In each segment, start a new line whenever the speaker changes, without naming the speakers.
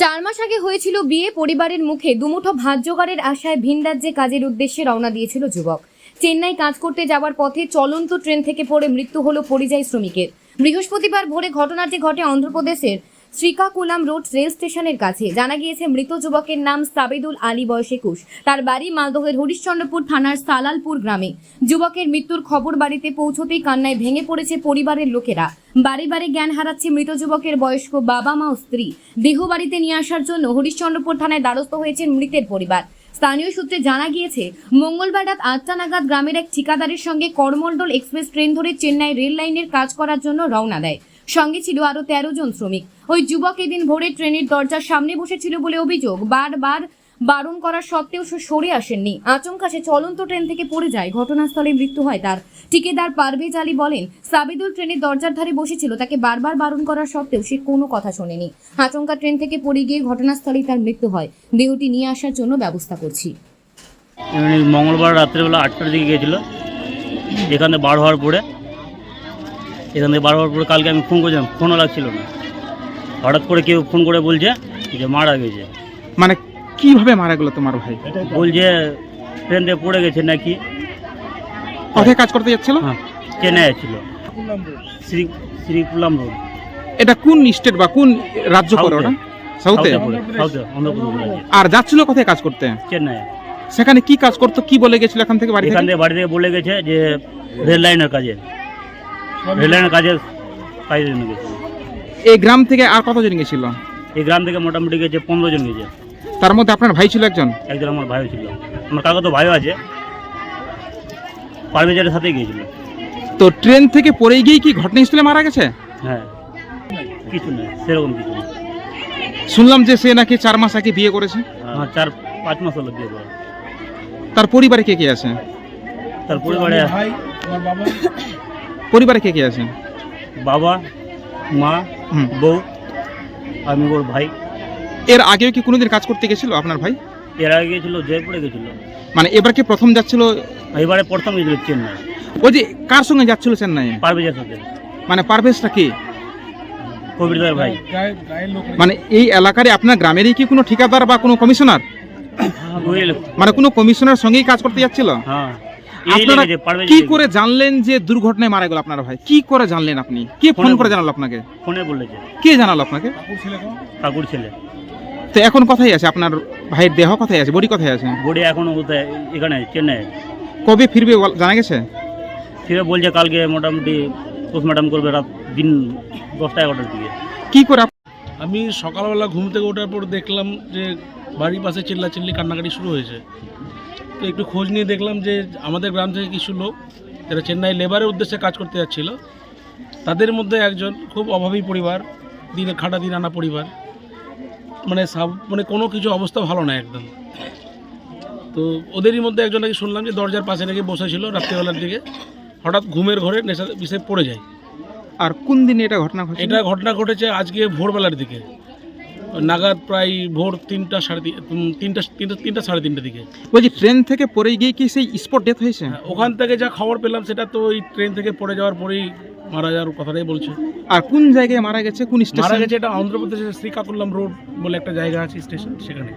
4 মাস আগে হয়েছিল বিয়ে। পরিবারের মুখে দুমুঠো ভাত জোগাড়ের আশায় ভিন রাজ্যে কাজের উদ্দেশ্যে রওনা দিয়েছিল যুবক। চেন্নাই কাজ করতে যাওয়ার পথে চলন্ত ট্রেন থেকে পড়ে মৃত্যু হলো পরিযায়ী শ্রমিকের। বৃহস্পতিবার ভোরে ঘটনাটি ঘটে অন্ধ্রপ্রদেশের শ্রীকাকুলাম রোড রেল স্টেশনের কাছে। জানা গিয়েছে মৃত যুবকের নাম সাবেদুল আলী, বয়স 21। তার বাড়ি মালদহের হরিশ্চন্দ্রপুর থানার সালালপুর গ্রামে। যুবকের মৃত্যুর খবর বাড়িতে পৌঁছতেই কান্নায় ভেঙে পড়েছে পরিবারের লোকেরা। বাড়ি বাড়ি জ্ঞান হারাচ্ছে মৃত যুবকের বয়স্ক বাবা মা ও স্ত্রী। দেহ বাড়িতে নিয়ে আসার জন্য হরিশ্চন্দ্রপুর থানায় দ্বারস্থ হয়েছেন মৃতের পরিবার। স্থানীয় সূত্রে জানা গিয়েছে মঙ্গলবার রাত 8টা নাগাদ গ্রামের এক ঠিকাদারের সঙ্গে করমণ্ডল এক্সপ্রেস ট্রেন ধরে চেন্নাই রেল লাইনের কাজ করার জন্য রওনা দেয়। সঙ্গে ছিল আরো 13 জন শ্রমিক। ওই যুবক এদিন ভোরে ট্রেনের দরজার সামনে বসেছিল বলে অভিযোগ। বারবার বারণ করার সত্ত্বেও সে সরে আসেননি। আচমকা সে চলন্ত ট্রেন থেকে পড়ে যায়। ঘটনাস্থলে মৃত্যু হয় তার। ঠিকাদার পারভেজ আলী বলেন, সাবিদুল ট্রেনের দরজার ধারে বসেছিল। তাকে বারবার বারণ করার সত্ত্বেও সে কোনো কথা শোনেনি। আচমকা ট্রেন থেকে পড়ে গিয়ে ঘটনাস্থলেই তার মৃত্যু হয়। দেহটি নিয়ে আসার জন্য ব্যবস্থা করছি।
মঙ্গলবার রাত্রেবেলা 8টার দিকে গিয়েছিল। এখানে বার হওয়ার পরে কালকে আমি ফোন করেছিলাম, ফোনও লাগছিল না। হঠাৎ করে কেউ ফোন করে বলছে যে মারা গেছে।
মানে কিভাবে মারা গেল তোমার ভাই?
বলছে ট্রেন দিয়ে পড়ে গেছে নাকি।
কোথায় কাজ করতে যাচ্ছিল?
হ্যাঁ, চেন্নাই ছিল, শ্রীকুলাম রোড।
এটা কোন স্টেট বা কোন রাজ্য পড়ে ওটা? সাউথে?
অন্ধ্রপ্রদেশ।
আর যাচ্ছিল কোথায় কাজ করতে?
চেন্নাই।
সেখানে কি কাজ করতো, কি বলে গেছিল এখান থেকে? বাড়ি
থেকে বলে গেছে যে রেল লাইনের কাজের জন্য গেছে।
এই গ্রাম থেকে আর কতজন গেছিল?
এই গ্রাম থেকে মোটামুটি গেছে 15 জন গেছে।
তার মধ্যে আপনার ভাই ছিল একজন?
একজন আমার ভাইও ছিল। আমার কাকা তো ভাইও আছে, পারভেজের সাথেই গিয়েছিল।
তো ট্রেন থেকে পড়ে গিয়ে কি ঘটনাস্থলে মারা গেছে?
হ্যাঁ, কিছু না, সেরকম কিছু না।
শুনলাম যে সে নাকি 4 মাস আগে বিয়ে করেছে।
হ্যাঁ, 4-5 মাস হলো বিয়ে করা।
তার পরিবারে কে কে আছে?
তার পরিবারে
কে কে আছে?
বাবা, মা, বউ, আমি ওর ভাই।
এর আগেও কি কোনোদিন কাজ করতে গেছিল আপনার ভাই?
এর আগে গেছিল, জয়পুরে গেছিল।
মানে এবার কি প্রথম যাচ্ছিল?
এবারে প্রথম গেছিল চেন্নাই।
ওই যে কার সঙ্গে যাচ্ছিল চেন্নাই?
পারভেজের সাথে।
মানে পারভেজটা কি?
কবিরদার ভাই।
মানে এই এলাকারে আপনার গ্রামেরই কি কোনো ঠিকাদার বা কোনো কমিশনার? মানে কোনো কমিশনার সঙ্গেই কাজ করতে যাচ্ছিল?
হ্যাঁ।
আপনারা কি করে জানলেন যে দুর্ঘটনায় মারা গেল আপনার ভাই? কি করে জানলেন আপনি? কে ফোন করে জানালো আপনাকে?
ফোনে বলেছে।
কে জানালো আপনাকে?
কাকুর ছেলে।
তো এখন কোথায় আছে আপনার ভাইয়ের দেহ? কোথায় আছে? বডি কোথায় আছে?
বডি এখনো কোথায়? এখানে চেন্নাই।
কবে ফিরবে জানা গেছে?
ফিরে বলছে কালকে মোটামুটি পোস্টমর্টম করবে রাত দিন 10টা-11টার দিকে।
কি করে?
আমি সকালবেলা ঘুম থেকে ওঠার পর দেখলাম যে বাড়ির পাশে চিল্লাচিল্লি কান্নাকাটি শুরু হয়েছে। তো একটু খোঁজ নিয়ে দেখলাম যে আমাদের গ্রাম থেকে কিছু লোক যারা চেন্নাই লেবারের উদ্দেশ্যে কাজ করতে যাচ্ছিল, তাদের মধ্যে একজন খুব অভাবী পরিবার, দিনে খাটা দিন আনা পরিবার, মানে কোনো কিছু অবস্থা ভালো না একদম। তো ওদেরই মধ্যে একজন নাকি শুনলাম যে দরজার পাশে নাকি বসেছিল রাত্রিবেলার দিকে, হঠাৎ ঘুমের ঘরে নেশা বিষে পড়ে যায়।
আর কোন দিনে এটা ঘটনা ঘটেছে?
এটা ঘটনা ঘটেছে আজকে ভোরবেলার দিকে নাগাদ, প্রায় ভোর 3:30 দিকে।
বলছি ট্রেন থেকে পড়ে গিয়ে কি সেই স্পট ডেথ হয়েছে?
ওখান থেকে যা খবর পেলাম সেটা তো ওই ট্রেন থেকে পড়ে যাওয়ার পরেই মারা যাওয়ার কথাটাই বলছে।
আর কোন জায়গায় মারা গেছে? কোন স্টেশন
মারা গেছে? এটা অন্ধ্রপ্রদেশের শ্রীকাকুলাম রোড বলে একটা জায়গা আছে, স্টেশন, সেখানে।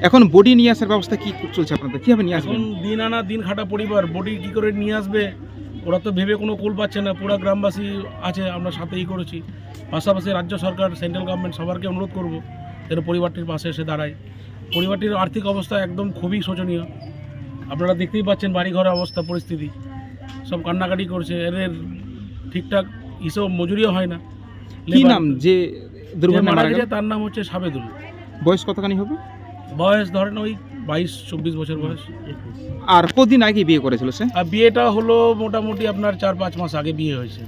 এখন বডি নিয়ে আসার ব্যবস্থা কি চলছে আপনাদের? কিভাবে নিয়ে আসবেন?
এখন দিন আনা দিন খাটা পরিবার, বডি কি করে নিয়ে আসবে ওরা তো ভেবে কোনো কুল পাচ্ছে না। পুরো গ্রামবাসী আছে, আমরা সাথেই করেছি। পাশাপাশি রাজ্য সরকার, সেন্ট্রাল গভর্নমেন্ট সবারকে অনুরোধ করব যেন পরিবারটির পাশে এসে দাঁড়ায়। পরিবারটির আর্থিক অবস্থা একদম খুবই শোচনীয়। আপনারা দেখতেই পাচ্ছেন বাড়িঘরের অবস্থা, পরিস্থিতি, সব কান্নাকাটি করছে। এদের ঠিকঠাক হিসেব মজুরিও হয় না।
কি নাম যে দুর্ঘটনা
মারা গেছে? তার নাম হচ্ছে সাবেদুল।
বয়স কতখানি হবে?
বয়স ধরেন ওই 22-24 বছর বয়স।
আর কতদিন আগে বিয়ে করেছিল সে?
আর বিয়েটা হলো মোটামুটি আপনার 4-5 মাস আগে বিয়ে হয়েছে।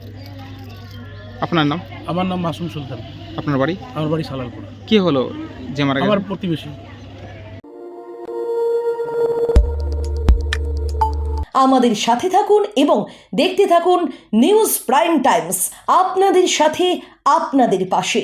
আপনার নাম?
আমার নাম মাসুম সুলতান।
আপনার বাড়ি?
আমার বাড়ি সালালপুর।
কে হলো যে মারা গেল?
আমার প্রতিবেশী।
আমাদের সাথে থাকুন এবং দেখতে থাকুন নিউজ প্রাইম টাইমস, আপনাদের সাথে, আপনাদের পাশে।